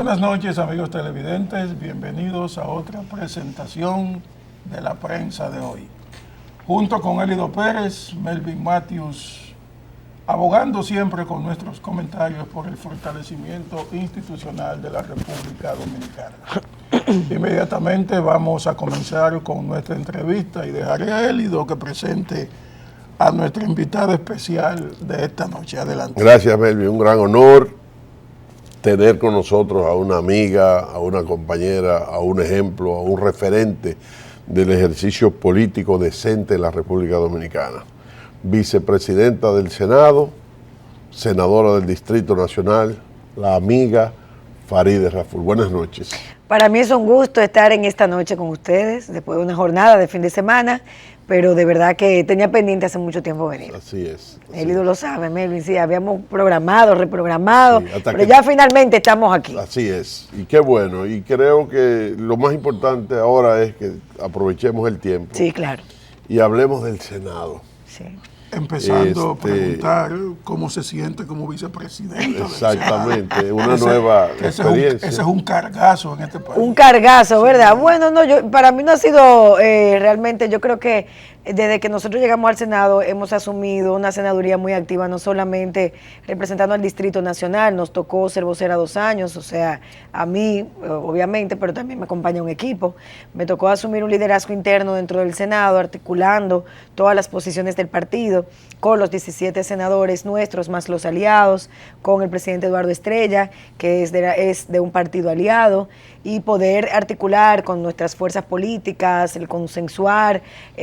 Buenas noches, amigos televidentes, bienvenidos a otra presentación de la prensa de hoy. Junto con Elido Pérez, Melvin Matthews, abogando siempre con nuestros comentarios por el fortalecimiento institucional de la República Dominicana. Inmediatamente vamos a comenzar con nuestra entrevista y dejaré a Elido que presente a nuestra invitada especial de esta noche. Adelante. Gracias, Melvin, un gran honor tener con nosotros a una amiga, a una compañera, a un ejemplo, a un referente del ejercicio político decente en la República Dominicana. Vicepresidenta del Senado, senadora del Distrito Nacional, la amiga Farideh Raful. Buenas noches. Para mí es un gusto estar en esta noche con ustedes, después de una jornada de fin de semana, pero de verdad que tenía pendiente hace mucho tiempo venir. Así es. Elido lo sabe, Melvin, sí, habíamos programado, reprogramado, sí, pero ya finalmente estamos aquí. Así es, y qué bueno, y creo que lo más importante ahora es que aprovechemos el tiempo. Sí, claro. Y hablemos del Senado. Sí. Empezando a preguntar cómo se siente como vicepresidente. Exactamente, una nueva experiencia. Ese es un cargazo en este país. Un cargazo, ¿verdad? Sí. Bueno, no, para mí no ha sido realmente, yo creo que desde que nosotros llegamos al Senado hemos asumido una senaduría muy activa, no solamente representando al Distrito Nacional, nos tocó ser vocera 2 años, o sea, a mí, obviamente, pero también me acompaña un equipo. Me tocó asumir un liderazgo interno dentro del Senado, articulando todas las posiciones del partido, con los 17 senadores nuestros, más los aliados, con el presidente Eduardo Estrella, que es de un partido aliado, y poder articular con nuestras fuerzas políticas, el consensuar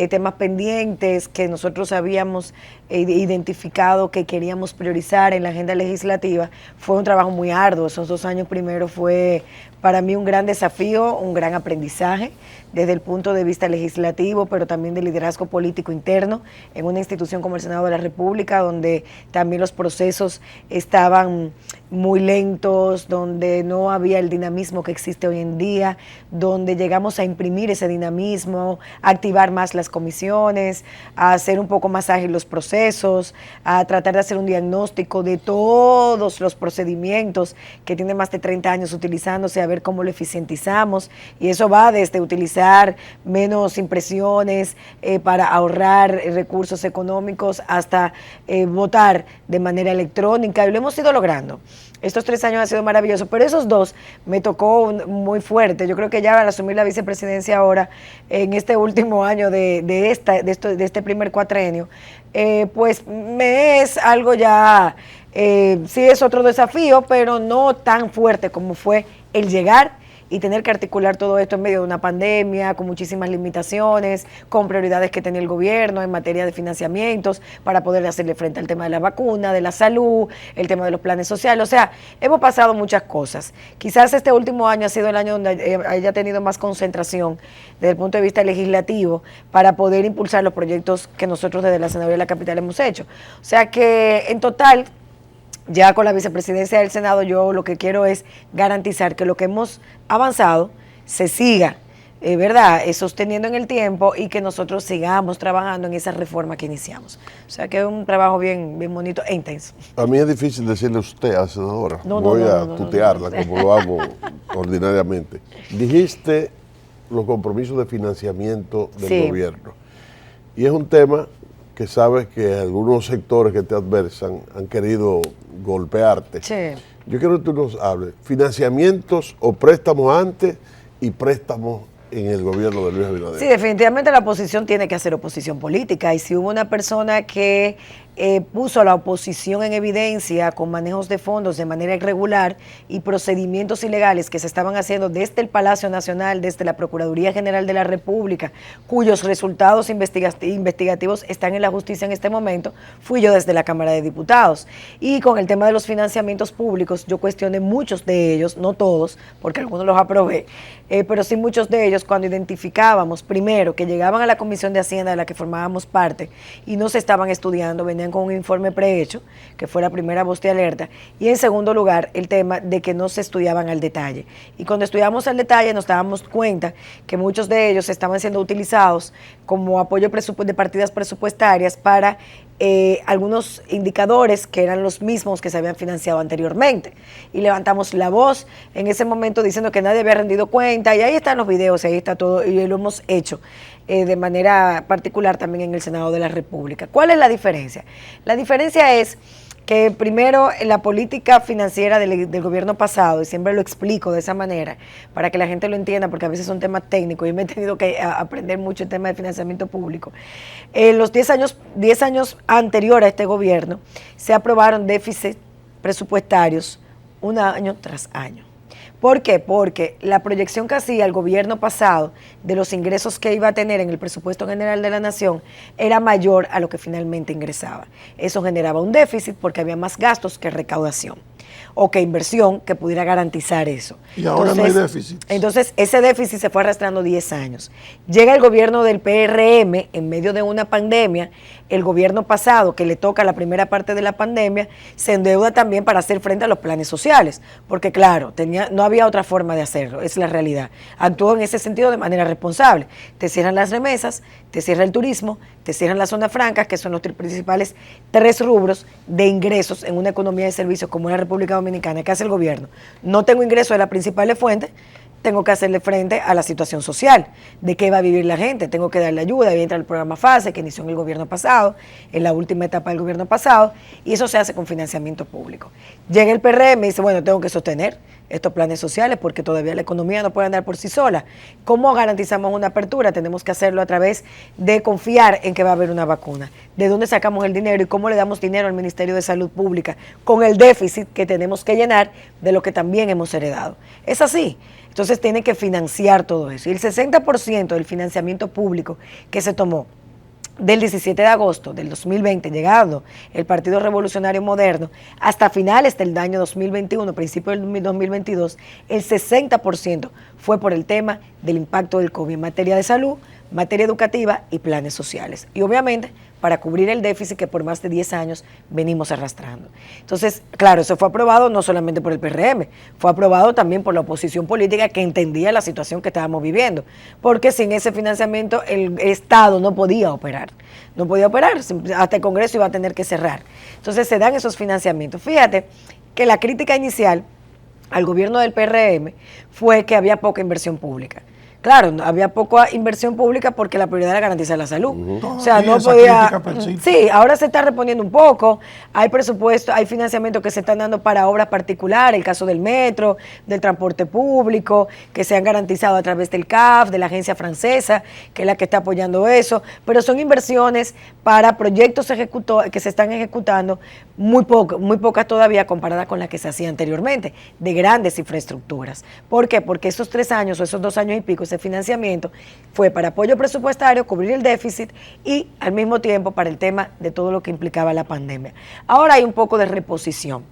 temas pendientes que nosotros habíamos identificado que queríamos priorizar en la agenda legislativa. Fue un trabajo muy arduo. Esos 2 años primero fue para mí un gran desafío, un gran aprendizaje desde el punto de vista legislativo, pero también de liderazgo político interno en una institución como el Senado de la República, donde también los procesos estaban muy lentos, donde no había el dinamismo que existe hoy en día, donde llegamos a imprimir ese dinamismo, a activar más las comisiones, a hacer un poco más ágiles los procesos, a tratar de hacer un diagnóstico de todos los procedimientos que tienen más de 30 años utilizándose, a ver cómo lo eficientizamos, y eso va desde utilizar menos impresiones para ahorrar recursos económicos hasta votar de manera electrónica, y lo hemos ido logrando. Estos 3 años han sido maravillosos, pero esos 2 me tocó muy fuerte. Yo creo que ya al asumir la vicepresidencia ahora, en este último año de este primer cuatrenio, pues me es algo ya, sí es otro desafío, pero no tan fuerte como fue el llegar y tener que articular todo esto en medio de una pandemia, con muchísimas limitaciones, con prioridades que tenía el gobierno en materia de financiamientos para poder hacerle frente al tema de la vacuna, de la salud, el tema de los planes sociales. O sea, hemos pasado muchas cosas. Quizás este último año ha sido el año donde haya tenido más concentración desde el punto de vista legislativo para poder impulsar los proyectos que nosotros desde la Senaduría de la Capital hemos hecho. O sea que en total, ya con la vicepresidencia del Senado, yo lo que quiero es garantizar que lo que hemos avanzado se siga, ¿verdad?, sosteniendo en el tiempo, y que nosotros sigamos trabajando en esa reforma que iniciamos. O sea que es un trabajo bien bonito e intenso. A mí es difícil decirle usted a la senadora. Voy a tutearla como lo hago ordinariamente. Dijiste los compromisos de financiamiento del gobierno. Y es un tema que sabes que algunos sectores que te adversan han querido golpearte. Sí. Yo quiero que tú nos hables, financiamientos o préstamos antes y préstamos en el gobierno de Luis Abinader. Sí, definitivamente la oposición tiene que hacer oposición política, y si hubo una persona que puso a la oposición en evidencia con manejos de fondos de manera irregular y procedimientos ilegales que se estaban haciendo desde el Palacio Nacional, desde la Procuraduría General de la República, cuyos resultados investigativos están en la justicia en este momento, fui yo desde la Cámara de Diputados. Y con el tema de los financiamientos públicos, yo cuestioné muchos de ellos, no todos, porque algunos los aprobé, pero sí muchos de ellos, cuando identificábamos, primero, que llegaban a la Comisión de Hacienda de la que formábamos parte y no se estaban estudiando, venían con un informe prehecho, que fue la primera voz de alerta, y en segundo lugar, el tema de que no se estudiaban al detalle. Y cuando estudiamos al detalle nos dábamos cuenta que muchos de ellos estaban siendo utilizados como apoyo de partidas presupuestarias para algunos indicadores que eran los mismos que se habían financiado anteriormente. Y levantamos la voz en ese momento diciendo que nadie había rendido cuenta, y ahí están los videos, ahí está todo, y lo hemos hecho de manera particular también en el Senado de la República. ¿Cuál es la diferencia? La diferencia es que primero la política financiera del gobierno pasado, y siempre lo explico de esa manera, para que la gente lo entienda, porque a veces son temas técnicos, y me he tenido que aprender mucho el tema de financiamiento público. Los 10 años anteriores a este gobierno, se aprobaron déficits presupuestarios un año tras año. ¿Por qué? Porque la proyección que hacía el gobierno pasado de los ingresos que iba a tener en el presupuesto general de la nación era mayor a lo que finalmente ingresaba. Eso generaba un déficit porque había más gastos que recaudación o que inversión que pudiera garantizar eso. Y ahora no hay déficit. Entonces, ese déficit se fue arrastrando 10 años. Llega el gobierno del PRM en medio de una pandemia. El gobierno pasado, que le toca la primera parte de la pandemia, se endeuda también para hacer frente a los planes sociales, porque claro, no había otra forma de hacerlo, es la realidad. Actuó en ese sentido de manera responsable. Te cierran las remesas, te cierra el turismo, te cierran las zonas francas, que son los principales 3 rubros de ingresos en una economía de servicios como la República Dominicana. ¿Qué hace el gobierno? No tengo ingresos de las principales fuentes, tengo que hacerle frente a la situación social, de qué va a vivir la gente, tengo que darle ayuda, ahí entra el programa FASE, que inició en el gobierno pasado, en la última etapa del gobierno pasado, y eso se hace con financiamiento público. Llega el PRM y dice, bueno, tengo que sostener estos planes sociales porque todavía la economía no puede andar por sí sola. ¿Cómo garantizamos una apertura? Tenemos que hacerlo a través de confiar en que va a haber una vacuna. ¿De dónde sacamos el dinero y cómo le damos dinero al Ministerio de Salud Pública con el déficit que tenemos que llenar de lo que también hemos heredado? Es así. Entonces tiene que financiar todo eso. Y el 60% del financiamiento público que se tomó del 17 de agosto del 2020, llegando el Partido Revolucionario Moderno, hasta finales del año 2021, principio del 2022, el 60% fue por el tema del impacto del COVID en materia de salud, materia educativa y planes sociales. Y obviamente para cubrir el déficit que por más de 10 años venimos arrastrando. Entonces, claro, eso fue aprobado no solamente por el PRM, fue aprobado también por la oposición política que entendía la situación que estábamos viviendo, porque sin ese financiamiento el Estado no podía operar, hasta el Congreso iba a tener que cerrar. Entonces se dan esos financiamientos. Fíjate que la crítica inicial al gobierno del PRM fue que había poca inversión pública. Claro, había poca inversión pública porque la prioridad era garantizar la salud. O sea, no podía. Sí, ahora se está reponiendo un poco. Hay presupuesto, hay financiamiento que se están dando para obras particulares, el caso del metro, del transporte público, que se han garantizado a través del CAF, de la agencia francesa, que es la que está apoyando eso. Pero son inversiones para proyectos que se están ejecutando muy pocas todavía comparadas con las que se hacía anteriormente, de grandes infraestructuras. ¿Por qué? Porque esos 3 años o esos 2 años y pico, ese financiamiento fue para apoyo presupuestario, cubrir el déficit y al mismo tiempo para el tema de todo lo que implicaba la pandemia. Ahora hay un poco de reposición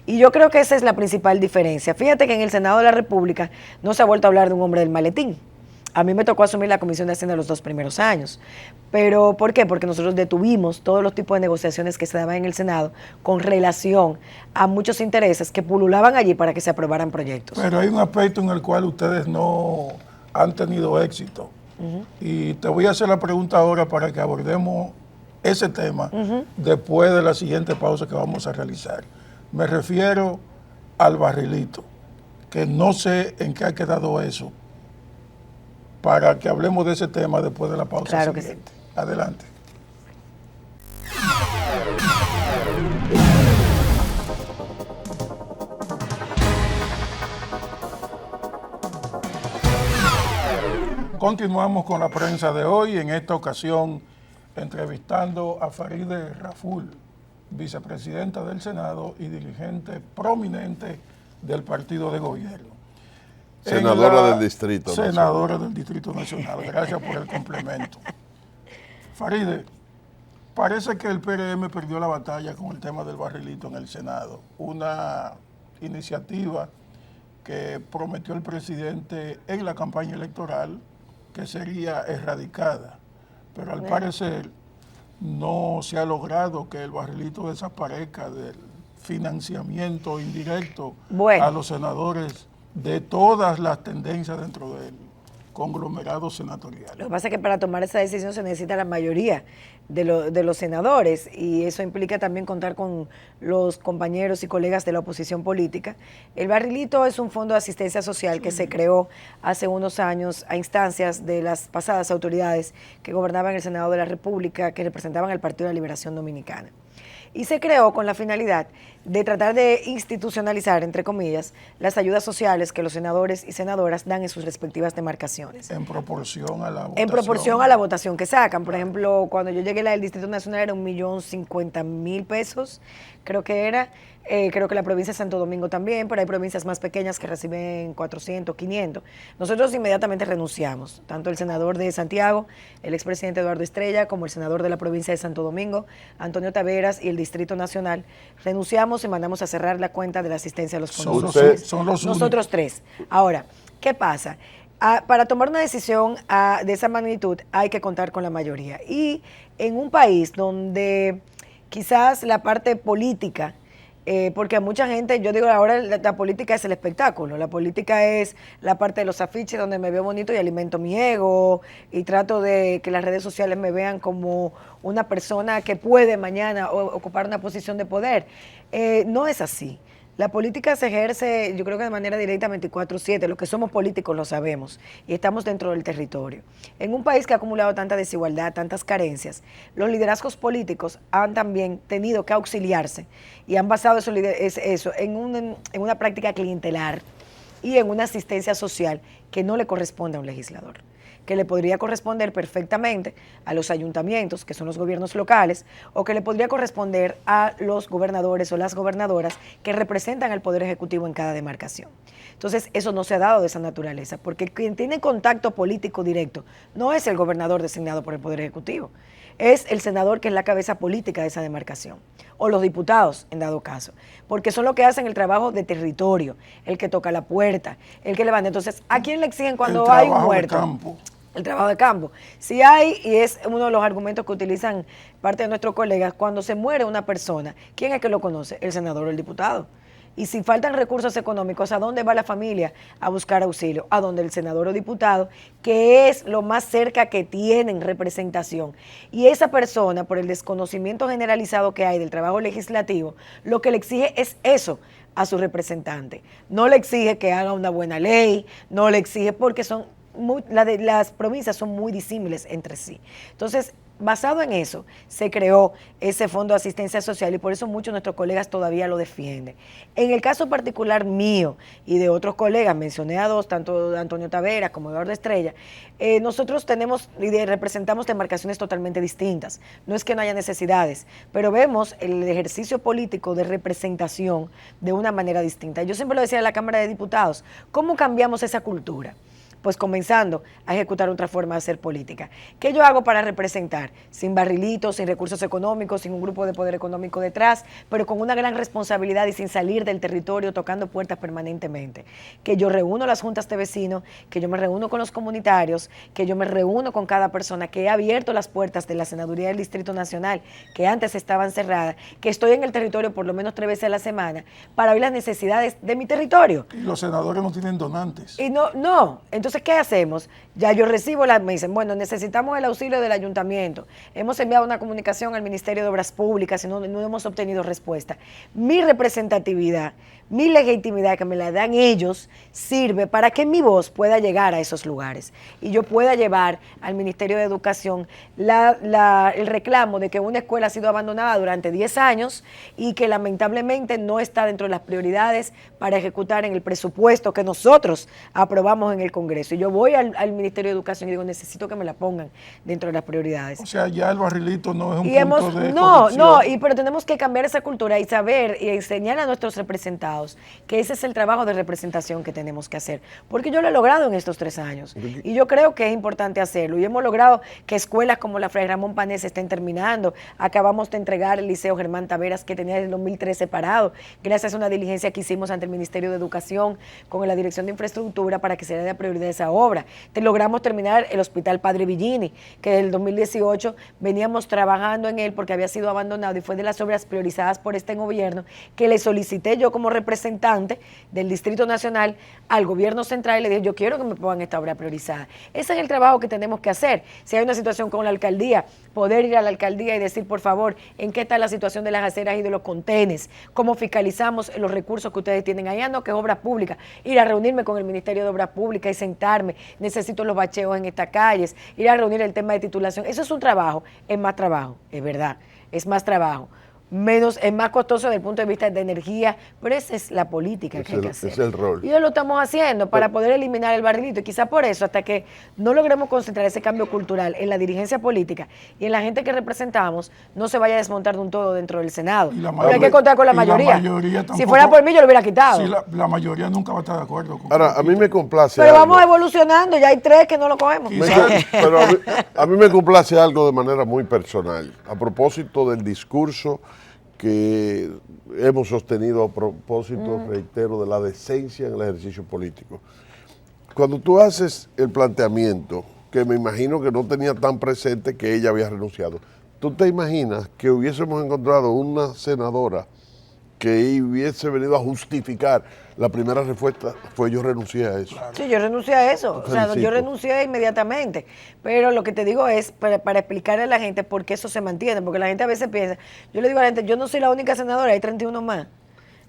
y yo creo que esa es la principal diferencia. Fíjate que en el Senado de la República no se ha vuelto a hablar de un hombre del maletín. A mí me tocó asumir la Comisión de Hacienda los 2 primeros años. ¿Pero por qué? Porque nosotros detuvimos todos los tipos de negociaciones que se daban en el Senado con relación a muchos intereses que pululaban allí para que se aprobaran proyectos. Pero hay un aspecto en el cual ustedes no han tenido éxito. Y te voy a hacer la pregunta ahora para que abordemos ese tema después de la siguiente pausa que vamos a realizar. Me refiero al barrilito, que no sé en qué ha quedado eso, para que hablemos de ese tema después de la pausa. Claro siguiente. Que sí. Adelante. Continuamos con la prensa de hoy, en esta ocasión entrevistando a Farideh Raful, vicepresidenta del Senado y dirigente prominente del partido de gobierno. Senadora del Distrito Nacional. Nacional. Senadora del Distrito Nacional, gracias por el complemento. Farideh, parece que el PRM perdió la batalla con el tema del barrilito en el Senado, una iniciativa que prometió el presidente en la campaña electoral que sería erradicada, pero al parecer no se ha logrado que el barrilito desaparezca del financiamiento indirecto a los senadores de todas las tendencias dentro del conglomerado senatorial. Lo que pasa es que para tomar esa decisión se necesita la mayoría de los senadores y eso implica también contar con los compañeros y colegas de la oposición política. El Barrilito es un fondo de asistencia social que se creó hace unos años a instancias de las pasadas autoridades que gobernaban el Senado de la República, que representaban al Partido de la Liberación Dominicana. Y se creó con la finalidad de tratar de institucionalizar, entre comillas, las ayudas sociales que los senadores y senadoras dan en sus respectivas demarcaciones. En proporción a la votación. En proporción a la votación que sacan. Por ejemplo, cuando yo llegué al Distrito Nacional era 1.050.000 pesos, creo que era. Creo que la provincia de Santo Domingo también, pero hay provincias más pequeñas que reciben 400, 500. Nosotros inmediatamente renunciamos, tanto el senador de Santiago, el expresidente Eduardo Estrella, como el senador de la provincia de Santo Domingo, Antonio Taveras, y el Distrito Nacional, renunciamos y mandamos a cerrar la cuenta de la asistencia a los fondos. Son los Nosotros tres. Ahora, ¿qué pasa? Para tomar una decisión de esa magnitud hay que contar con la mayoría. Y en un país donde quizás la parte política, porque a mucha gente, yo digo ahora la política es el espectáculo, la política es la parte de los afiches donde me veo bonito y alimento mi ego y trato de que las redes sociales me vean como una persona que puede mañana ocupar una posición de poder. No es así. La política se ejerce, yo creo que de manera directa 24/7, los que somos políticos lo sabemos y estamos dentro del territorio. En un país que ha acumulado tanta desigualdad, tantas carencias, los liderazgos políticos han también tenido que auxiliarse y han basado eso en una práctica clientelar y en una asistencia social que no le corresponde a un legislador, que le podría corresponder perfectamente a los ayuntamientos, que son los gobiernos locales, o que le podría corresponder a los gobernadores o las gobernadoras que representan al Poder Ejecutivo en cada demarcación. Entonces, eso no se ha dado de esa naturaleza, porque quien tiene contacto político directo no es el gobernador designado por el Poder Ejecutivo, es el senador que es la cabeza política de esa demarcación, o los diputados, en dado caso, porque son los que hacen el trabajo de territorio, el que toca la puerta, el que levanta. Entonces, ¿a quién le exigen cuando hay un muerto? El trabajo de campo. Si hay, y es uno de los argumentos que utilizan parte de nuestros colegas, cuando se muere una persona, ¿quién es que lo conoce? El senador o el diputado. Y si faltan recursos económicos, ¿a dónde va la familia a buscar auxilio? A donde el senador o diputado, que es lo más cerca que tienen representación. Y esa persona, por el desconocimiento generalizado que hay del trabajo legislativo, lo que le exige es eso a su representante. No le exige que haga una buena ley, no le exige porque las provincias son muy disímiles entre sí. Entonces, basado en eso, se creó ese Fondo de Asistencia Social y por eso muchos de nuestros colegas todavía lo defienden. En el caso particular mío y de otros colegas, mencioné a dos, tanto de Antonio Taveras como Eduardo Estrella, nosotros tenemos y representamos demarcaciones totalmente distintas. No es que no haya necesidades, pero vemos el ejercicio político de representación de una manera distinta. Yo siempre lo decía en la Cámara de Diputados, ¿cómo cambiamos esa cultura? Pues comenzando a ejecutar otra forma de hacer política. ¿Qué yo hago para representar? Sin barrilitos, sin recursos económicos, sin un grupo de poder económico detrás, pero con una gran responsabilidad y sin salir del territorio tocando puertas permanentemente. Que yo reúno las juntas de vecinos, que yo me reúno con los comunitarios, que yo me reúno con cada persona, que he abierto las puertas de la Senaduría del Distrito Nacional, que antes estaban cerradas, que estoy en el territorio por lo menos 3 veces a la semana para oír las necesidades de mi territorio. Y los senadores no tienen donantes. Y no. Entonces, ¿qué hacemos? Ya yo recibo me dicen, bueno, necesitamos el auxilio del ayuntamiento. Hemos enviado una comunicación al Ministerio de Obras Públicas y no hemos obtenido respuesta. Mi representatividad, mi legitimidad que me la dan ellos, sirve para que mi voz pueda llegar a esos lugares y yo pueda llevar al Ministerio de Educación el reclamo de que una escuela ha sido abandonada durante 10 años y que lamentablemente no está dentro de las prioridades para ejecutar en el presupuesto que nosotros aprobamos en el Congreso. Y yo voy al Ministerio de Educación y digo, necesito que me la pongan dentro de las prioridades. O sea, ya el barrilito no es un punto de corrupción. Pero tenemos que cambiar esa cultura y saber y enseñar a nuestros representados que ese es el trabajo de representación que tenemos que hacer. Porque yo lo he logrado en estos 3 años y yo creo que es importante hacerlo. Y hemos logrado que escuelas como la Fray Ramón Panés estén terminando. Acabamos de entregar el Liceo Germán Taveras, que tenía desde el 2013 parado, gracias a una diligencia que hicimos ante el Ministerio de Educación con la Dirección de Infraestructura para que se le dé prioridad a esa obra. Logramos terminar el Hospital Padre Villini, que desde el 2018 veníamos trabajando en él porque había sido abandonado y fue de las obras priorizadas por este gobierno que le solicité yo como representante representante del Distrito Nacional al gobierno central y le dije, yo quiero que me pongan esta obra priorizada. Ese es el trabajo que tenemos que hacer. Si hay una situación con la alcaldía, poder ir a la alcaldía y decir, por favor, en qué está la situación de las aceras y de los contenes, cómo fiscalizamos los recursos que ustedes tienen allá, no que es obra pública, ir a reunirme con el Ministerio de Obras Públicas y sentarme, necesito los bacheos en estas calles, ir a reunir el tema de titulación. Eso es un trabajo, es más trabajo, es verdad, es más trabajo. Es más costoso desde el punto de vista de energía, pero esa es la política que hay que hacer. Es el rol. Y eso lo estamos haciendo para poder eliminar el barrilito, y quizá por eso, hasta que no logremos concentrar ese cambio cultural en la dirigencia política y en la gente que representamos, no se vaya a desmontar de un todo dentro del Senado. Porque hay que contar con la mayoría. Si fuera por mí, yo lo hubiera quitado. Sí, la mayoría nunca va a estar de acuerdo con Ahora, a mí me complace Pero algo. vamos evolucionando, ya hay 3 que no lo cogemos. Pero a mí me complace algo de manera muy personal, a propósito del discurso que hemos sostenido, a propósito, reitero, de la decencia en el ejercicio político. Cuando tú haces el planteamiento, que me imagino que no tenía tan presente que ella había renunciado, ¿tú te imaginas que hubiésemos encontrado una senadora que hubiese venido a justificar la primera respuesta? Fue yo renuncié a eso. Sí, yo renuncié a eso, o sea, Felicito. yo renuncié inmediatamente, pero lo que te digo es para explicarle a la gente por qué eso se mantiene, porque la gente a veces piensa, yo le digo a la gente, yo no soy la única senadora, hay 31 más.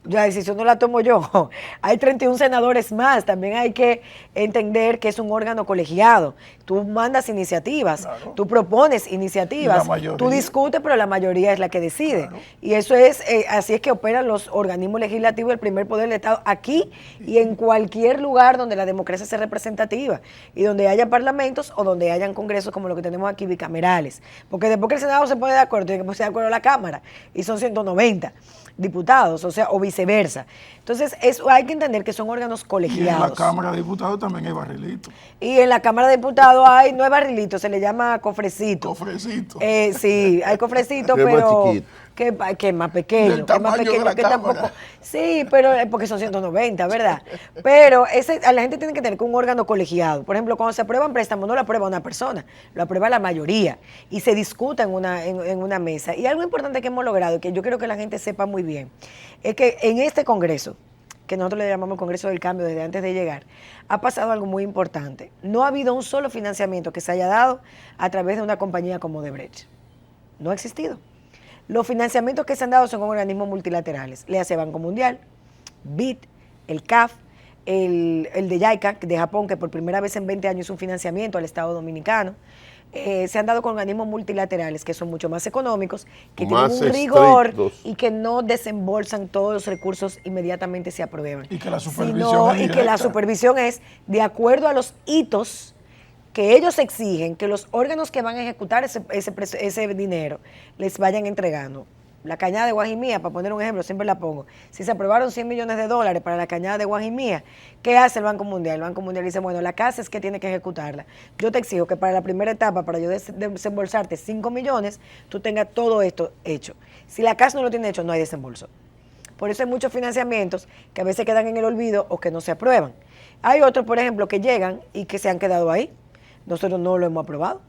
La decisión no la tomo yo. Hay 31 senadores más. También hay que entender que es un órgano colegiado. Tú mandas iniciativas, claro. Tú propones iniciativas, tú discutes, pero la mayoría es la que decide. Claro. Y eso es, así es que operan los organismos legislativos del primer poder del Estado aquí y en cualquier lugar donde la democracia sea representativa y donde haya parlamentos o donde hayan congresos como lo que tenemos aquí, bicamerales. Porque después que el Senado se pone de acuerdo, tiene que ponerse de acuerdo la Cámara y son 190 diputados, o sea, o viceversa. Entonces, eso hay que entender que son órganos colegiados. Y en la Cámara de Diputados también hay barrilito. Y en la Cámara de Diputados no es barrilito, se le llama cofrecito. Cofrecito. Sí, hay cofrecito, pero que es más pequeño, que es más pequeño que tampoco. Sí, pero porque son 190, ¿verdad? Pero la gente tiene que tener un órgano colegiado. Por ejemplo, cuando se aprueban préstamos, no lo aprueba una persona, lo aprueba la mayoría y se discuta en una mesa. Y algo importante que hemos logrado, que yo quiero que la gente sepa muy bien, es que en este Congreso, que nosotros le llamamos Congreso del Cambio desde antes de llegar, ha pasado algo muy importante. No ha habido un solo financiamiento que se haya dado a través de una compañía como Odebrecht. No ha existido. Los financiamientos que se han dado son con organismos multilaterales. Le hace Banco Mundial, BID, el CAF, el de JICA, de Japón, que por primera vez en 20 años es un financiamiento al Estado Dominicano. Se han dado con organismos multilaterales que son mucho más económicos, que tienen un rigor y que no desembolsan todos los recursos inmediatamente se aprueban. Y que la supervisión y que la supervisión es de acuerdo a los hitos que ellos exigen, que los órganos que van a ejecutar ese dinero les vayan entregando. La cañada de Guajimía, para poner un ejemplo, siempre la pongo. Si se aprobaron $100 millones para la cañada de Guajimía, ¿qué hace el Banco Mundial? El Banco Mundial dice, bueno, la casa es que tiene que ejecutarla. Yo te exijo que para la primera etapa, para yo desembolsarte 5 millones, tú tengas todo esto hecho. Si la casa no lo tiene hecho, no hay desembolso. Por eso hay muchos financiamientos que a veces quedan en el olvido o que no se aprueban. Hay otros, por ejemplo, que llegan y que se han quedado ahí. Nosotros no lo hemos aprobado.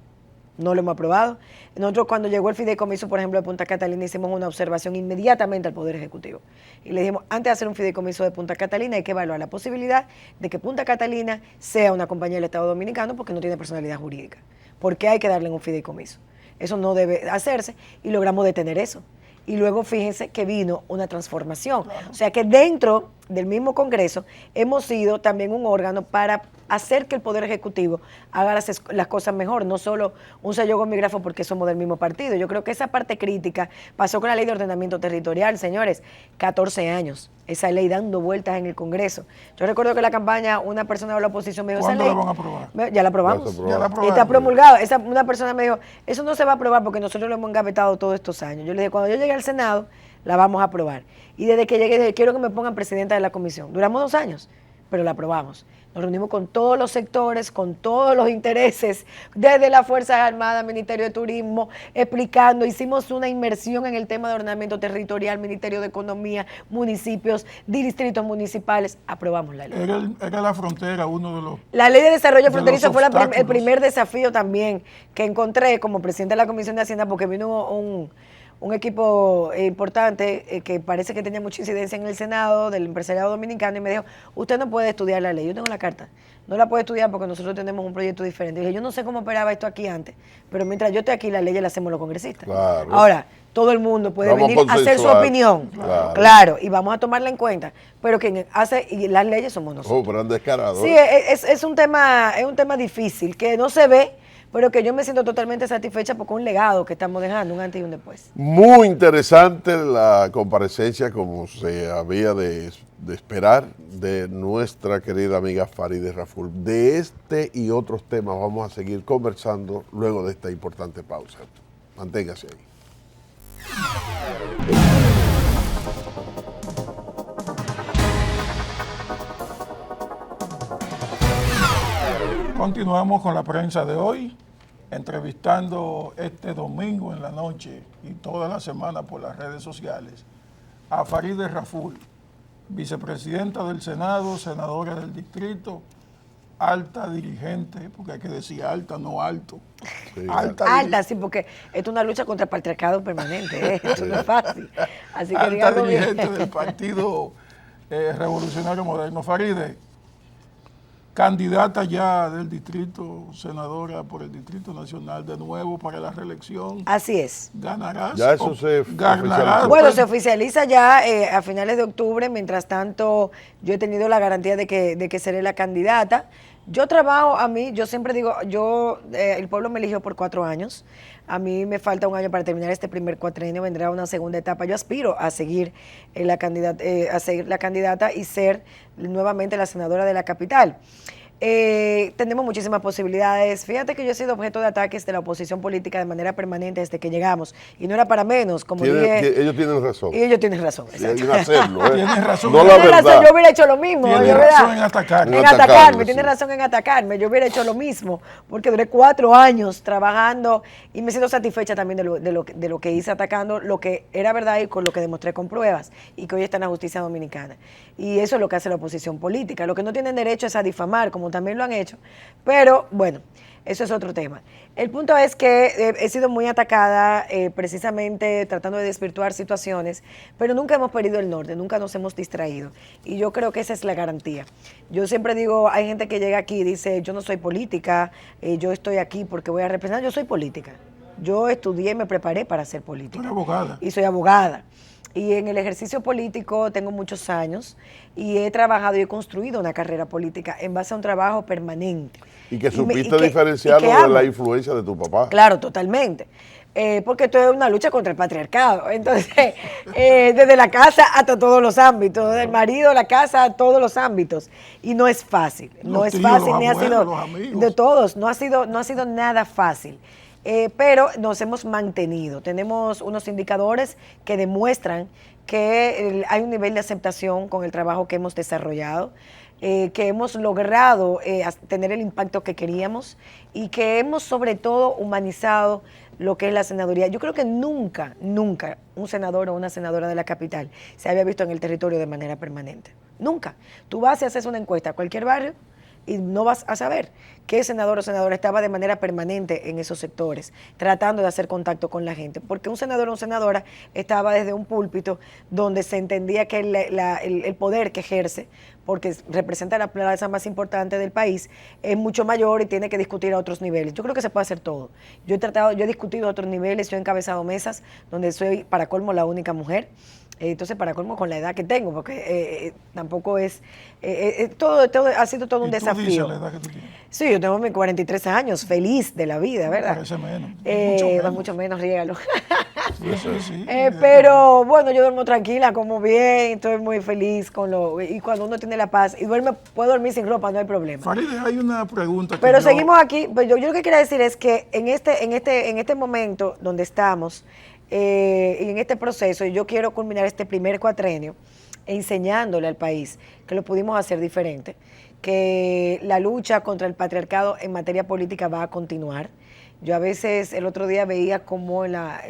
No lo hemos aprobado. Nosotros cuando llegó el fideicomiso, por ejemplo, de Punta Catalina, hicimos una observación inmediatamente al Poder Ejecutivo. Y le dijimos, antes de hacer un fideicomiso de Punta Catalina, hay que evaluar la posibilidad de que Punta Catalina sea una compañía del Estado Dominicano porque no tiene personalidad jurídica. ¿Por qué hay que darle un fideicomiso? Eso no debe hacerse y logramos detener eso. Y luego fíjense que vino una transformación. Claro. O sea que dentro del mismo Congreso hemos sido también un órgano para hacer que el Poder Ejecutivo haga las cosas mejor, no solo un sello gomígrafo porque somos del mismo partido. Yo creo que esa parte crítica pasó con la Ley de Ordenamiento Territorial, señores, 14 años, esa ley dando vueltas en el Congreso. Yo recuerdo que en la campaña una persona de la oposición me dijo, ¿cuándo esa ley, la van a aprobar? Ya la aprobamos. Ya la aprobaron. Está promulgado. Una persona me dijo, eso no se va a aprobar porque nosotros lo hemos engavetado todos estos años. Yo le dije, cuando yo llegue al Senado, la vamos a aprobar. Y desde que llegué, dije, quiero que me pongan presidenta de la comisión. Duramos 2 años, pero la aprobamos. Nos reunimos con todos los sectores, con todos los intereses, desde las Fuerzas Armadas, Ministerio de Turismo, explicando, hicimos una inmersión en el tema de ordenamiento territorial, Ministerio de Economía, municipios, distritos municipales, aprobamos la ley. Era la frontera, uno de los... La ley de desarrollo fronterizo fue el primer desafío también que encontré como presidente de la Comisión de Hacienda, porque vino un equipo importante que parece que tenía mucha incidencia en el Senado del empresariado dominicano y me dijo, usted no puede estudiar la ley, yo tengo la carta, no la puede estudiar porque nosotros tenemos un proyecto diferente. Y dije, yo no sé cómo operaba esto aquí antes, pero mientras yo esté aquí, las leyes las hacemos los congresistas. Claro. Ahora, todo el mundo puede Vamos venir a hacer su consensuar. opinión, claro, y vamos a tomarla en cuenta, pero quien hace y las leyes somos nosotros. Oh, pero han descarado. Sí, es un tema difícil, que no se ve, pero que yo me siento totalmente satisfecha porque es un legado que estamos dejando, un antes y un después. Muy interesante la comparecencia, como se había de esperar, de nuestra querida amiga Farideh Raful. De este y otros temas vamos a seguir conversando luego de esta importante pausa. Manténgase ahí. Continuamos con la prensa de hoy, entrevistando este domingo en la noche y toda la semana por las redes sociales a Farideh Raful, vicepresidenta del Senado, senadora del distrito, alta dirigente, porque hay que decir alta, no alto. Sí. Alta, sí, porque esto es una lucha contra el patriarcado permanente, esto no es fácil. Así que Alta digamos bien. dirigente del Partido Revolucionario Moderno. Farideh, candidata ya del distrito, senadora por el Distrito Nacional de nuevo para la reelección. Así es. ¿Ganarás? Ya eso o se ganarás? oficializó. Bueno, se oficializa ya a finales de octubre. Mientras tanto, yo he tenido la garantía de que seré la candidata. Yo trabajo, yo siempre digo, el pueblo me eligió por 4 años. A mí me falta un año para terminar este primer cuatrienio, vendrá una segunda etapa. Yo aspiro a seguir la candidata y ser nuevamente la senadora de la capital. Tenemos muchísimas posibilidades. Fíjate que yo he sido objeto de ataques de la oposición política de manera permanente desde que llegamos. Y no era para menos, como dije. Ellos tienen razón. Y ellos tienen razón. Y hay que hacerlo, ¿eh? Tienes razón. No la Tienes razón, verdad. yo hubiera hecho lo mismo. Tienes ¿verdad? razón en atacarme. En atacarme, atacarme, sí. tienes razón en atacarme. Yo hubiera hecho lo mismo, porque duré 4 años trabajando y me siento satisfecha también de lo que hice atacando, lo que era verdad y con lo que demostré con pruebas y que hoy está en la justicia dominicana. Y eso es lo que hace la oposición política. Lo que no tienen derecho es a difamar, como también lo han hecho. Pero bueno, eso es otro tema. El punto es que he sido muy atacada precisamente tratando de desvirtuar situaciones, pero nunca hemos perdido el norte, nunca nos hemos distraído. Y yo creo que esa es la garantía. Yo siempre digo, hay gente que llega aquí y dice, yo no soy política, yo estoy aquí porque voy a representar. Yo soy política. Yo estudié y me preparé para ser política. Tú eres abogada. Y soy abogada. Y en el ejercicio político tengo muchos años y he trabajado y he construido una carrera política en base a un trabajo permanente. Y que supiste y que diferenciarlo de amo. la influencia de tu papá. Claro, totalmente. Porque esto es una lucha contra el patriarcado. Entonces, desde la casa hasta todos los ámbitos, desde el marido, la casa, a todos los ámbitos. Y no es fácil. No Los es tíos, fácil, los ni ha abuelos, sido los amigos. de todos. No ha sido nada fácil. Pero nos hemos mantenido. Tenemos unos indicadores que demuestran que hay un nivel de aceptación con el trabajo que hemos desarrollado, que hemos logrado tener el impacto que queríamos y que hemos sobre todo humanizado lo que es la senaduría. Yo creo que nunca un senador o una senadora de la capital se había visto en el territorio de manera permanente. Nunca. Tú vas y haces una encuesta a cualquier barrio y no vas a saber qué senador o senadora estaba de manera permanente en esos sectores, tratando de hacer contacto con la gente. Porque un senador o una senadora estaba desde un púlpito donde se entendía que el poder que ejerce, porque representa la plaza más importante del país, es mucho mayor y tiene que discutir a otros niveles. Yo creo que se puede hacer todo. Yo he discutido a otros niveles, yo he encabezado mesas donde soy, para colmo, la única mujer. Entonces, para colmo, con la edad que tengo, porque tampoco es... todo ha sido todo un ¿Y tú desafío. dices la edad que tú tienes? Sí, yo tengo mis 43 años, feliz de la vida, ¿verdad? Parece menos. Mucho menos, rígalo. Sí. Pero bueno, yo duermo tranquila, como bien, estoy muy feliz y cuando uno tiene la paz y puedo dormir sin ropa, no hay problema. Farideh, hay una pregunta que Pero yo- seguimos aquí, pues yo lo que quiero decir es que en este momento donde estamos y en este proceso, y yo quiero culminar este primer cuatrenio enseñándole al país que lo pudimos hacer diferente, que la lucha contra el patriarcado en materia política va a continuar. Yo a veces el otro día veía como en la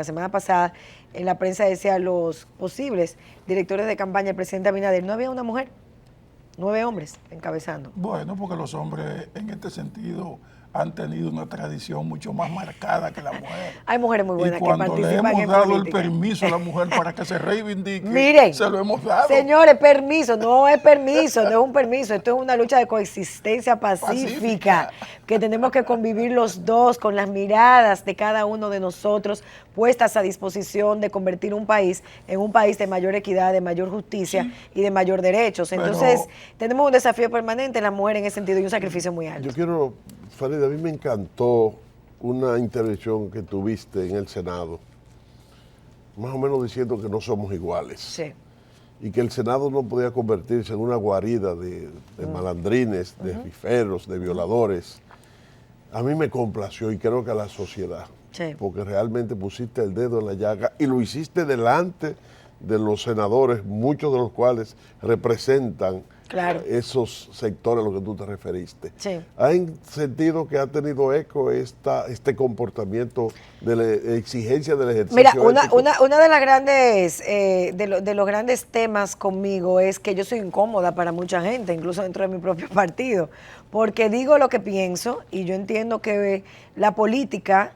semana pasada en la prensa decía los posibles directores de campaña del presidente Abinader, no había una mujer, 9 hombres encabezando. Bueno, porque los hombres en este sentido han tenido una tradición mucho más marcada que la mujer. Hay mujeres muy buenas y que participan cuando le hemos en dado política. el permiso a la mujer para que se reivindique, Miren, se lo hemos dado. Señores, permiso, no es permiso, no es un permiso, esto es una lucha de coexistencia pacífica, que tenemos que convivir los dos con las miradas de cada uno de nosotros puestas a disposición de convertir un país en un país de mayor equidad, de mayor justicia y de mayor derechos. Entonces, tenemos un desafío permanente en la mujer en ese sentido y un sacrificio muy alto. Yo quiero, Farida, a mí me encantó una intervención que tuviste en el Senado, más o menos diciendo que no somos iguales. Sí. Y que el Senado no podía convertirse en una guarida de malandrines, de riferos, de violadores. A mí me complació y creo que a la sociedad, porque realmente pusiste el dedo en la llaga y lo hiciste delante de los senadores, muchos de los cuales representan esos sectores a los que tú te referiste. Sí. ¿Han sentido que ha tenido eco este comportamiento de la exigencia del ejercicio? Mira, una de las grandes, de los grandes temas conmigo es que yo soy incómoda para mucha gente, incluso dentro de mi propio partido, porque digo lo que pienso y yo entiendo que la política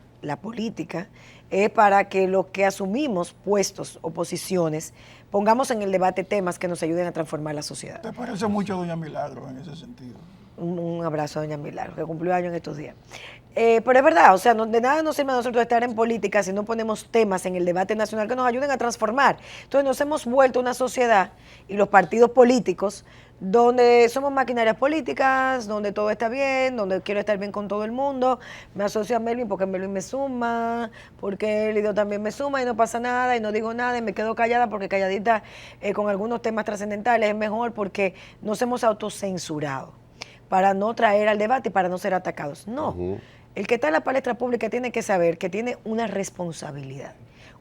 es para que los que asumimos puestos o posiciones pongamos en el debate temas que nos ayuden a transformar la sociedad. ¿Te parece mucho doña Milagro en ese sentido? Un abrazo a doña Milagro, que cumplió años en estos días. Pero es verdad, o sea, de nada nos sirve a nosotros estar en política si no ponemos temas en el debate nacional que nos ayuden a transformar. Entonces nos hemos vuelto una sociedad y los partidos políticos donde somos maquinarias políticas, donde todo está bien, donde quiero estar bien con todo el mundo, me asocio a Melvin porque Melvin me suma, porque Elidio también me suma y no pasa nada y no digo nada y me quedo callada porque calladita con algunos temas trascendentales es mejor porque nos hemos autocensurado para no traer al debate y para no ser atacados. No, el que está en la palestra pública tiene que saber que tiene una responsabilidad.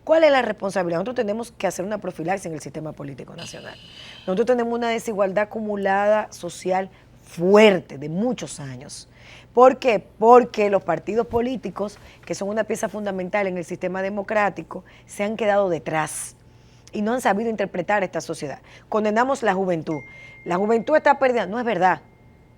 ¿Cuál es la responsabilidad? Nosotros tenemos que hacer una profilaxis en el sistema político nacional. Nosotros tenemos una desigualdad acumulada social fuerte de muchos años. ¿Por qué? Porque los partidos políticos, que son una pieza fundamental en el sistema democrático, se han quedado detrás y no han sabido interpretar esta sociedad. Condenamos la juventud. La juventud está perdida. No es verdad.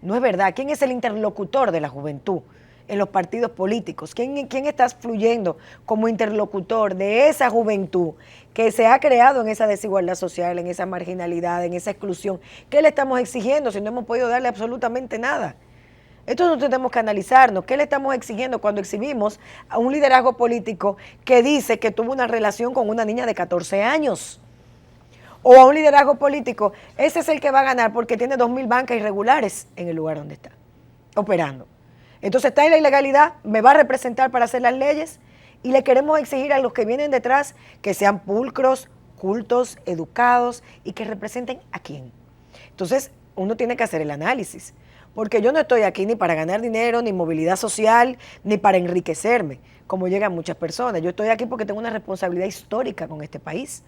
No es verdad. ¿Quién es el interlocutor de la juventud en los partidos políticos? ¿Quién está fluyendo como interlocutor de esa juventud que se ha creado en esa desigualdad social, en esa marginalidad, en esa exclusión? ¿Qué le estamos exigiendo si no hemos podido darle absolutamente nada? Esto nosotros tenemos que analizarnos. ¿Qué le estamos exigiendo cuando exhibimos a un liderazgo político que dice que tuvo una relación con una niña de 14 años? O a un liderazgo político, ese es el que va a ganar porque tiene 2.000 bancas irregulares en el lugar donde está, operando. Entonces está en la ilegalidad, me va a representar para hacer las leyes y le queremos exigir a los que vienen detrás que sean pulcros, cultos, educados y que representen a quién. Entonces uno tiene que hacer el análisis, porque yo no estoy aquí ni para ganar dinero, ni movilidad social, ni para enriquecerme, como llegan muchas personas. Yo estoy aquí porque tengo una responsabilidad histórica con este país,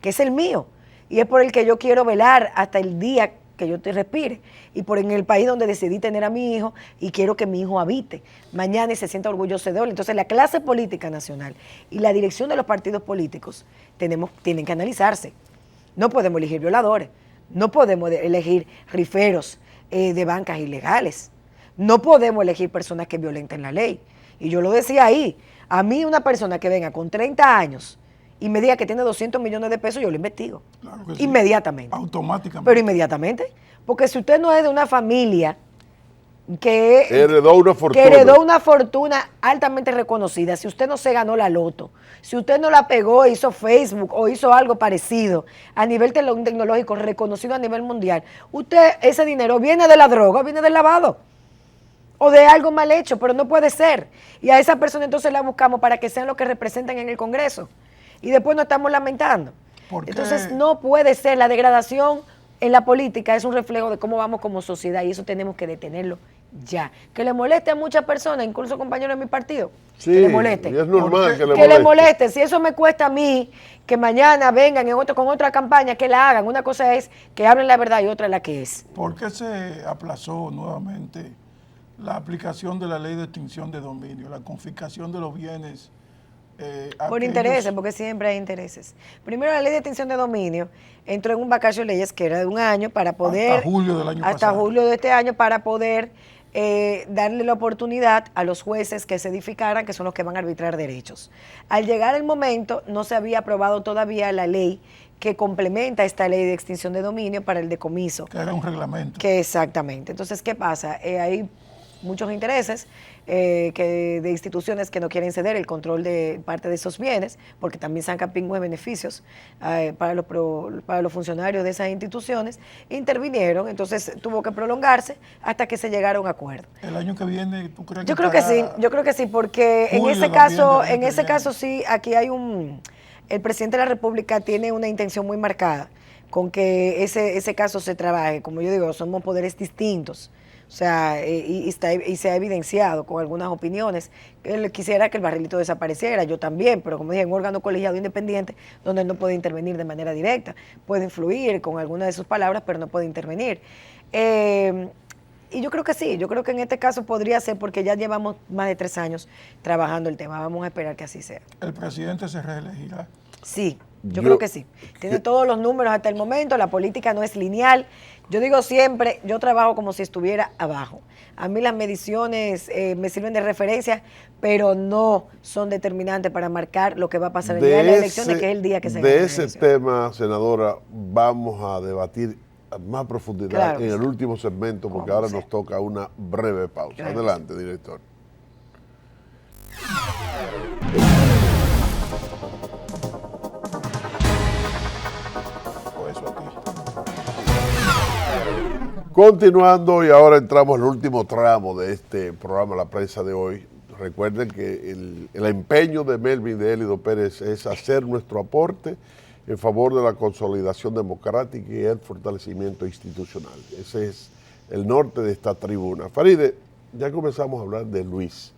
que es el mío, y es por el que yo quiero velar hasta el día que yo te respire, y por en el país donde decidí tener a mi hijo y quiero que mi hijo habite mañana y se sienta orgulloso de él. Entonces la clase política nacional y la dirección de los partidos políticos tienen que analizarse. No podemos elegir violadores, no podemos elegir riferos de bancas ilegales, no podemos elegir personas que violenten la ley. Y yo lo decía ahí, a mí una persona que venga con 30 años y me diga que tiene 200 millones de pesos, yo lo investigo. Claro que sí. Inmediatamente. Automáticamente. Pero inmediatamente. Porque si usted no es de una familia que heredó una fortuna altamente reconocida, si usted no se ganó la loto, si usted no la pegó, hizo Facebook o hizo algo parecido a nivel tecnológico, reconocido a nivel mundial, usted, ese dinero viene de la droga, viene del lavado o de algo mal hecho, pero no puede ser. Y a esa persona entonces la buscamos para que sean los que representan en el Congreso. Y después nos estamos lamentando. Entonces no puede ser. La degradación en la política es un reflejo de cómo vamos como sociedad y eso tenemos que detenerlo ya. Que le moleste a muchas personas, incluso compañeros de mi partido, sí, que le moleste. Y es normal que le moleste. Si eso me cuesta a mí, que mañana vengan con otra campaña, que la hagan. Una cosa es que hablen la verdad y otra la que es. ¿Por qué se aplazó nuevamente la aplicación de la ley de extinción de dominio, la confiscación de los bienes? Por intereses, porque siempre hay intereses. Primero, la ley de extinción de dominio entró en un vacacio de leyes que era de un año para poder... Hasta julio del año hasta pasado. julio de este año para poder darle la oportunidad a los jueces que se edificaran, que son los que van a arbitrar derechos. Al llegar el momento, no se había aprobado todavía la ley que complementa esta ley de extinción de dominio para el decomiso. Que era un reglamento. Que exactamente. Entonces, ¿qué pasa? Hay muchos intereses de instituciones que no quieren ceder el control de parte de esos bienes, porque también sacan pingües beneficios para los funcionarios de esas instituciones, intervinieron, entonces tuvo que prolongarse hasta que se llegara a un acuerdo. ¿El año que viene tú crees que yo creo que sí, porque en ese caso sí, aquí hay el presidente de la República tiene una intención muy marcada con que ese caso se trabaje. Como yo digo, somos poderes distintos. O sea, y se ha evidenciado con algunas opiniones que él quisiera que el barrilito desapareciera, yo también, pero como dije, un órgano colegiado independiente donde él no puede intervenir de manera directa, puede influir con algunas de sus palabras, pero no puede intervenir. Y yo creo que sí, yo creo que en este caso podría ser porque ya llevamos más de 3 años trabajando el tema, vamos a esperar que así sea. ¿El presidente se reelegirá? Sí, yo creo que sí. Tiene todos los números hasta el momento, la política no es lineal. Yo digo siempre, yo trabajo como si estuviera abajo. A mí las mediciones me sirven de referencia, pero no son determinantes para marcar lo que va a pasar el día de las elecciones, que es el día que se gane. De ese tema, senadora, vamos a debatir a más profundidad en el último segmento, porque ahora nos toca una breve pausa. Claro. Adelante, director. Continuando, y ahora entramos al último tramo de este programa La Prensa de hoy. Recuerden que el empeño de Melvin de Elido Pérez es hacer nuestro aporte en favor de la consolidación democrática y el fortalecimiento institucional. Ese es el norte de esta tribuna. Faride, ya comenzamos a hablar de Luis.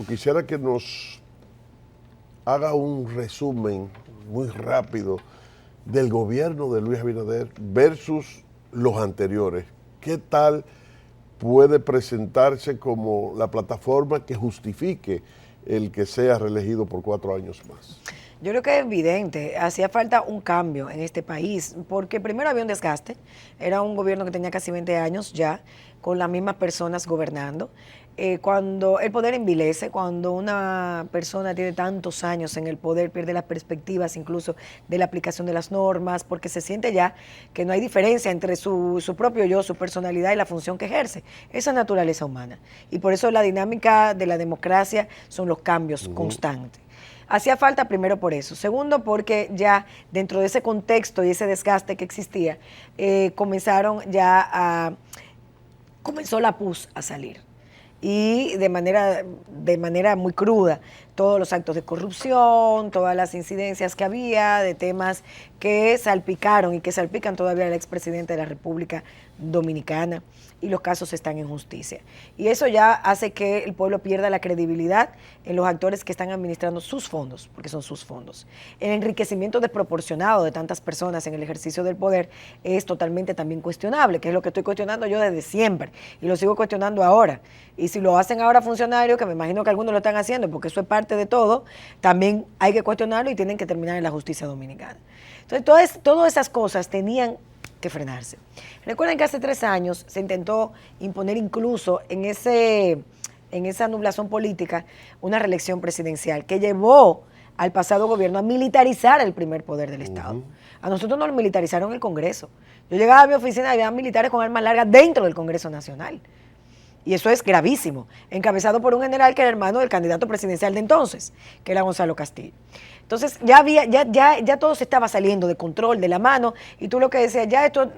Quisiera que nos haga un resumen muy rápido del gobierno de Luis Abinader versus los anteriores. ¿Qué tal puede presentarse como la plataforma que justifique el que sea reelegido por 4 años más? Yo creo que es evidente, hacía falta un cambio en este país, porque primero había un desgaste, era un gobierno que tenía casi 20 años ya, con las mismas personas gobernando. Cuando el poder envilece, cuando una persona tiene tantos años en el poder, pierde las perspectivas incluso de la aplicación de las normas, porque se siente ya que no hay diferencia entre su propio yo, su personalidad y la función que ejerce. Esa es naturaleza humana. Y por eso la dinámica de la democracia son los cambios constantes. Hacía falta primero por eso. Segundo, porque ya dentro de ese contexto y ese desgaste que existía, comenzó la pus a salir. Y de manera muy cruda, todos los actos de corrupción, todas las incidencias que había, de temas que salpicaron y que salpican todavía al expresidente de la República Dominicana, y los casos están en justicia. Y eso ya hace que el pueblo pierda la credibilidad en los actores que están administrando sus fondos, porque son sus fondos. El enriquecimiento desproporcionado de tantas personas en el ejercicio del poder es totalmente también cuestionable, que es lo que estoy cuestionando yo desde siempre, y lo sigo cuestionando ahora. Y si lo hacen ahora funcionarios, que me imagino que algunos lo están haciendo, porque eso es parte de todo, también hay que cuestionarlo y tienen que terminar en la justicia dominicana. Entonces, todas esas cosas tenían que frenarse. Recuerden que hace 3 años se intentó imponer incluso en esa nublación política una reelección presidencial que llevó al pasado gobierno a militarizar el primer poder del Estado. A nosotros nos militarizaron el Congreso. Yo llegaba a mi oficina y había militares con armas largas dentro del Congreso Nacional. Y eso es gravísimo, encabezado por un general que era hermano del candidato presidencial de entonces, que era Gonzalo Castillo. Entonces ya todo se estaba saliendo de control, de la mano, y tú lo que decías,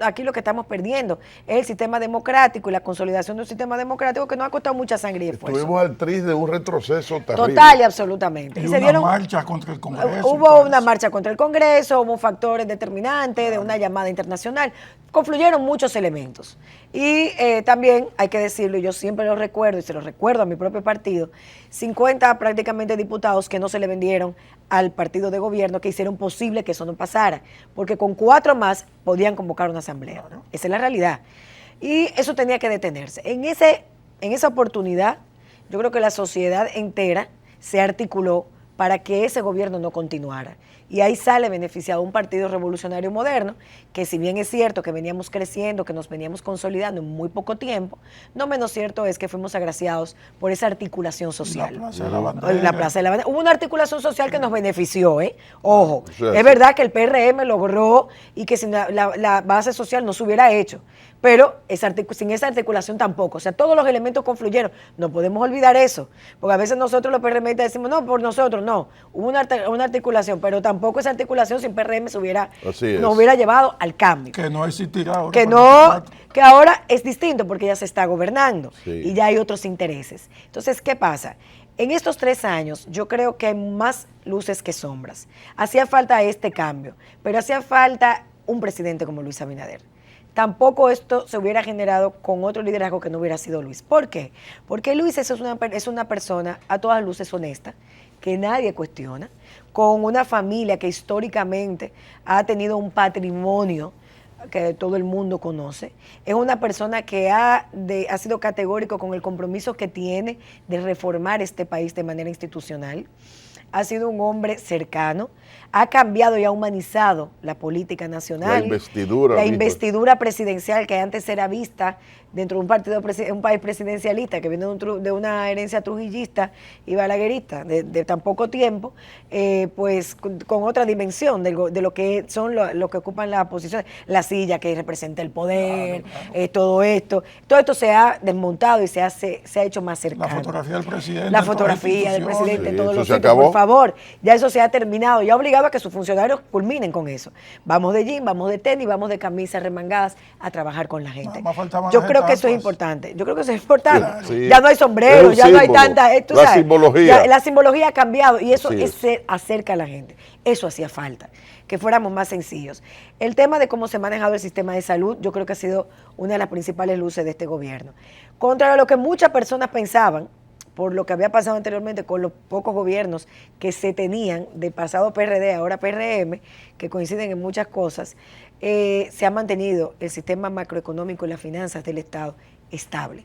aquí lo que estamos perdiendo es el sistema democrático y la consolidación de un sistema democrático que nos ha costado mucha sangre y esfuerzo. Estuvimos al tris de un retroceso terrible. Total y absolutamente. Y una marcha contra el Congreso. Hubo una marcha contra el Congreso, hubo factores determinantes de una llamada internacional, confluyeron muchos elementos. Y también hay que decirlo, y yo siempre lo recuerdo, y se lo recuerdo a mi propio partido, 50 prácticamente diputados que no se le vendieron al partido de gobierno, que hicieron posible que eso no pasara, porque con 4 más podían convocar una asamblea. Claro. Esa es la realidad. Y eso tenía que detenerse. En esa oportunidad, yo creo que la sociedad entera se articuló para que ese gobierno no continuara, y ahí sale beneficiado un partido revolucionario moderno, que si bien es cierto que veníamos creciendo, que nos veníamos consolidando en muy poco tiempo, no menos cierto es que fuimos agraciados por esa articulación social. La Plaza de la Bandera. La Plaza de la Bandera. Hubo una articulación social que nos benefició, ¿eh? Ojo, Sí, es sí. verdad que el PRM logró y que sin la base social no se hubiera hecho, pero sin esa articulación tampoco. O sea, todos los elementos confluyeron. No podemos olvidar eso, porque a veces nosotros los PRMistas decimos, no, por nosotros, no. Hubo una articulación, pero tampoco esa articulación sin PRM nos hubiera llevado al cambio. Que no existirá ahora. Que por no, 24. que ahora es distinto porque ya se está gobernando Sí. y ya hay otros intereses. Entonces, ¿qué pasa? En estos 3 años yo creo que hay más luces que sombras. Hacía falta este cambio, pero hacía falta un presidente como Luis Abinader. Tampoco esto se hubiera generado con otro liderazgo que no hubiera sido Luis. ¿Por qué? Porque Luis es una persona a todas luces honesta, que nadie cuestiona, con una familia que históricamente ha tenido un patrimonio que todo el mundo conoce. Es una persona que ha sido categórico con el compromiso que tiene de reformar este país de manera institucional. Ha sido un hombre cercano, ha cambiado y ha humanizado la política nacional. La investidura presidencial que antes era vista dentro de un país presidencialista que viene de una herencia trujillista y balaguerista de tan poco tiempo, pues con otra dimensión de lo que son lo que ocupan las posiciones, la silla que representa el poder, claro. Todo esto se ha desmontado y se ha hecho más cercano. La fotografía del presidente. La fotografía del presidente en todos los sitios, acabó. Por favor, ya eso se ha terminado y ha obligado a que sus funcionarios culminen con eso. Vamos de jean, vamos de tenis, vamos de camisas remangadas a trabajar con la gente. Yo creo que eso es importante. Yo creo que eso es importante. Claro. Sí. Ya no hay sombreros, ya no hay tanta. Simbología. La simbología ha cambiado y eso se acerca a la gente. Eso hacía falta, que fuéramos más sencillos. El tema de cómo se ha manejado el sistema de salud, yo creo que ha sido una de las principales luces de este gobierno. Contra lo que muchas personas pensaban, por lo que había pasado anteriormente con los pocos gobiernos que se tenían de pasado PRD, ahora PRM, que coinciden en muchas cosas, se ha mantenido el sistema macroeconómico y las finanzas del Estado estable.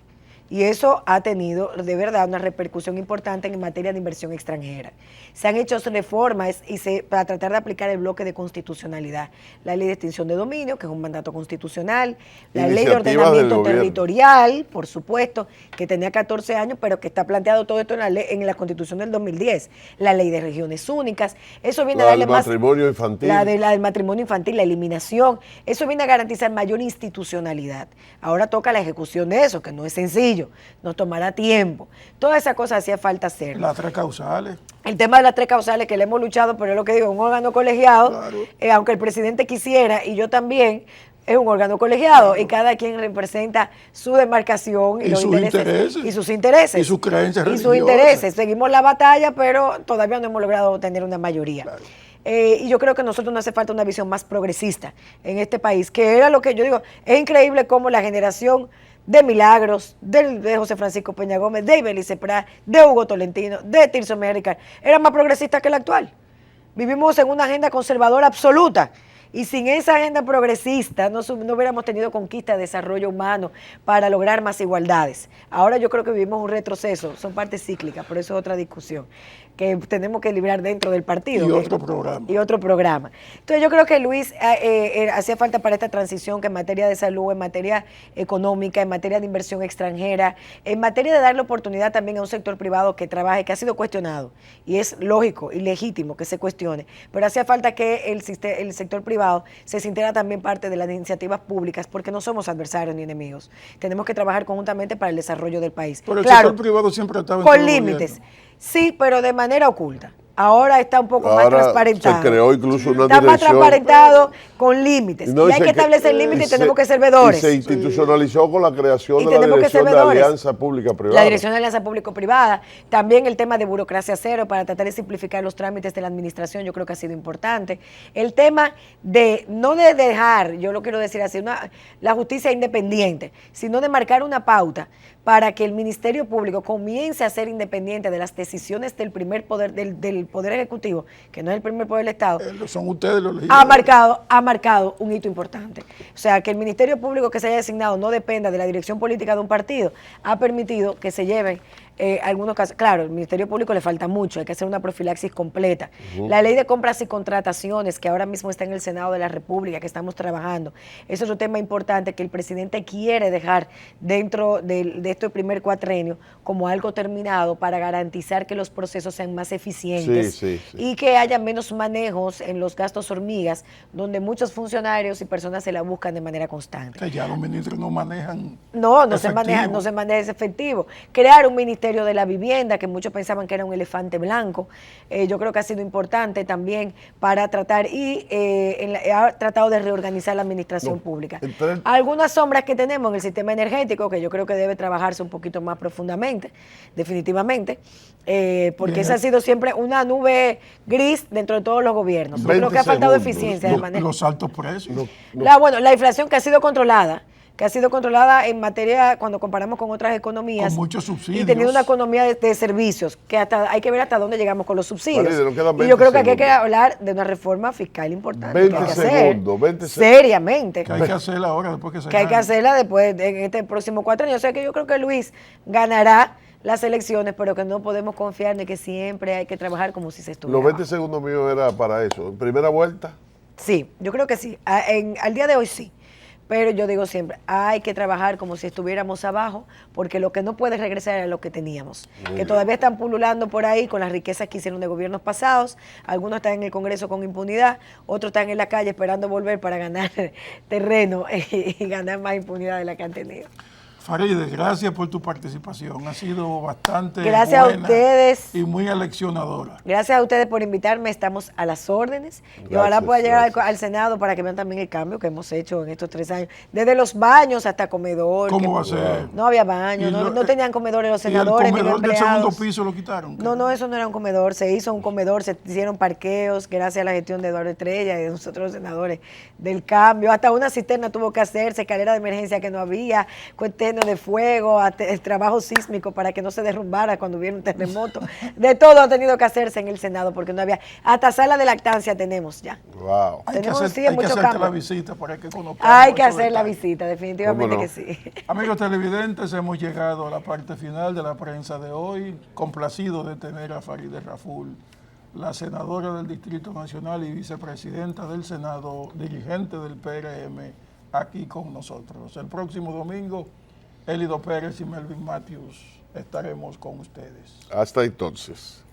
Y eso ha tenido de verdad una repercusión importante en materia de inversión extranjera. Se han hecho reformas para tratar de aplicar el bloque de constitucionalidad. La ley de extinción de dominio, que es un mandato constitucional, la ley de ordenamiento territorial, por supuesto, que tenía 14 años, pero que está planteado todo esto en la Constitución del 2010. La ley de regiones únicas. Eso viene a darle más... matrimonio infantil. La del matrimonio infantil, la eliminación. Eso viene a garantizar mayor institucionalidad. Ahora toca la ejecución de eso, que no es sencillo. Nos tomará tiempo. Todas esas cosas hacía falta hacer. Las 3 causales. El tema de las 3 causales que le hemos luchado, pero es lo que digo, un órgano colegiado, claro. Aunque el presidente quisiera, y yo también, es un órgano colegiado, claro. Y cada quien representa su demarcación y los intereses. Y sus intereses. Y sus creencias religiosas. Y sus intereses. Seguimos la batalla, pero todavía no hemos logrado tener una mayoría. Claro. Y yo creo que a nosotros nos hace falta una visión más progresista en este país, que era lo que yo digo, es increíble cómo la generación de Milagros, de José Francisco Peña Gómez, de Ibelice Prat, de Hugo Tolentino, de Tirso Mérica, era más progresista que la actual. Vivimos en una agenda conservadora absoluta. Y sin esa agenda progresista no hubiéramos tenido conquista de desarrollo humano para lograr más igualdades. Ahora yo creo que vivimos un retroceso, son partes cíclicas, pero eso es otra discusión que tenemos que librar dentro del partido. Y otro programa. Entonces yo creo que Luis hacía falta para esta transición que en materia de salud, en materia económica, en materia de inversión extranjera, en materia de darle oportunidad también a un sector privado que trabaje, que ha sido cuestionado. Y es lógico y legítimo que se cuestione, pero hacía falta que el sector privado se sintiera también parte de las iniciativas públicas, porque no somos adversarios ni enemigos. Tenemos que trabajar conjuntamente para el desarrollo del país. Pero el sector privado siempre ha estado en con límites. Sí, pero de manera oculta. Ahora está un poco más transparentado. Se creó incluso una dirección. Está más transparentado con límites. Y hay que establecer límites y tenemos que ser vedores. Y se institucionalizó con la creación de la Dirección de Alianza Pública-Privada. La Dirección de Alianza Público-Privada. También el tema de burocracia cero para tratar de simplificar los trámites de la administración, yo creo que ha sido importante. El tema de no de dejar, yo lo quiero decir así, la justicia independiente, sino de marcar una pauta para que el Ministerio Público comience a ser independiente de las decisiones del primer poder, del Poder Ejecutivo, que no es el primer poder del Estado. Son ustedes los legisladores. Ha marcado un hito importante. O sea, que el Ministerio Público que se haya designado no dependa de la dirección política de un partido, ha permitido que se lleven algunos casos. Claro, al Ministerio Público le falta mucho, hay que hacer una profilaxis completa. La ley de compras y contrataciones, que ahora mismo está en el Senado de la República, que estamos trabajando, eso es un tema importante que el presidente quiere dejar dentro de este primer cuatrenio como algo terminado para garantizar que los procesos sean más eficientes y que haya menos manejos en los gastos hormigas, donde muchos funcionarios y personas se la buscan de manera constante. Que ya los ministros no manejan. No se maneja ese efectivo. Crear un ministerio de la vivienda, que muchos pensaban que era un elefante blanco, yo creo que ha sido importante también para tratar ha tratado de reorganizar la administración pública. Algunas sombras que tenemos en el sistema energético, que yo creo que debe trabajarse un poquito más profundamente, definitivamente, porque esa ha sido siempre una nube gris dentro de todos los gobiernos. Yo creo que ha faltado eficiencia de manejo. Los altos precios. La inflación que ha sido controlada en materia, cuando comparamos con otras economías. Con muchos subsidios. Y teniendo una economía de servicios, que hay que ver hasta dónde llegamos con los subsidios. Vale, y yo creo que aquí hay que hablar de una reforma fiscal importante. 20 segundos. Seriamente. Que hay que hacerla ahora, después que se Que hay que hacerla después, en este próximo cuatrenio. O sea que yo creo que Luis ganará las elecciones, pero que no podemos confiar de que siempre hay que trabajar como si se estuviera. Los 20 segundos míos era para eso. ¿Primera vuelta? Sí, yo creo que sí. Al día de hoy sí. Pero yo digo siempre, hay que trabajar como si estuviéramos abajo, porque lo que no puede regresar es lo que teníamos. Que todavía están pululando por ahí con las riquezas que hicieron de gobiernos pasados. Algunos están en el Congreso con impunidad, otros están en la calle esperando volver para ganar terreno y ganar más impunidad de la que han tenido. Farideh, gracias por tu participación. Ha sido bastante Gracias buena a ustedes. Y muy aleccionadora. Gracias a ustedes por invitarme. Estamos a las órdenes. Y ojalá pueda llegar al Senado para que vean también el cambio que hemos hecho en estos 3 años. Desde los baños hasta comedor. ¿Cómo va a ser? No había baños, no tenían comedores los senadores. ¿Y el comedor ni del empleados. segundo piso lo quitaron? No, eso no era un comedor. Se hizo un comedor, se hicieron parqueos gracias a la gestión de Eduardo Estrella y de nosotros los senadores del cambio. Hasta una cisterna tuvo que hacerse, escalera de emergencia que no había, cuestiones de fuego, el trabajo sísmico para que no se derrumbara cuando hubiera un terremoto. De todo ha tenido que hacerse en el Senado porque no había. Hasta sala de lactancia tenemos ya. Wow. Hay que hacerte la visita para que conozcamos. Hay que hacer la visita, definitivamente que sí. Amigos televidentes, hemos llegado a la parte final de la prensa de hoy. Complacido de tener a Farideh Raful, la senadora del Distrito Nacional y vicepresidenta del Senado, dirigente del PRM, aquí con nosotros. El próximo domingo, Elido Pérez y Melvin Matthews estaremos con ustedes. Hasta entonces.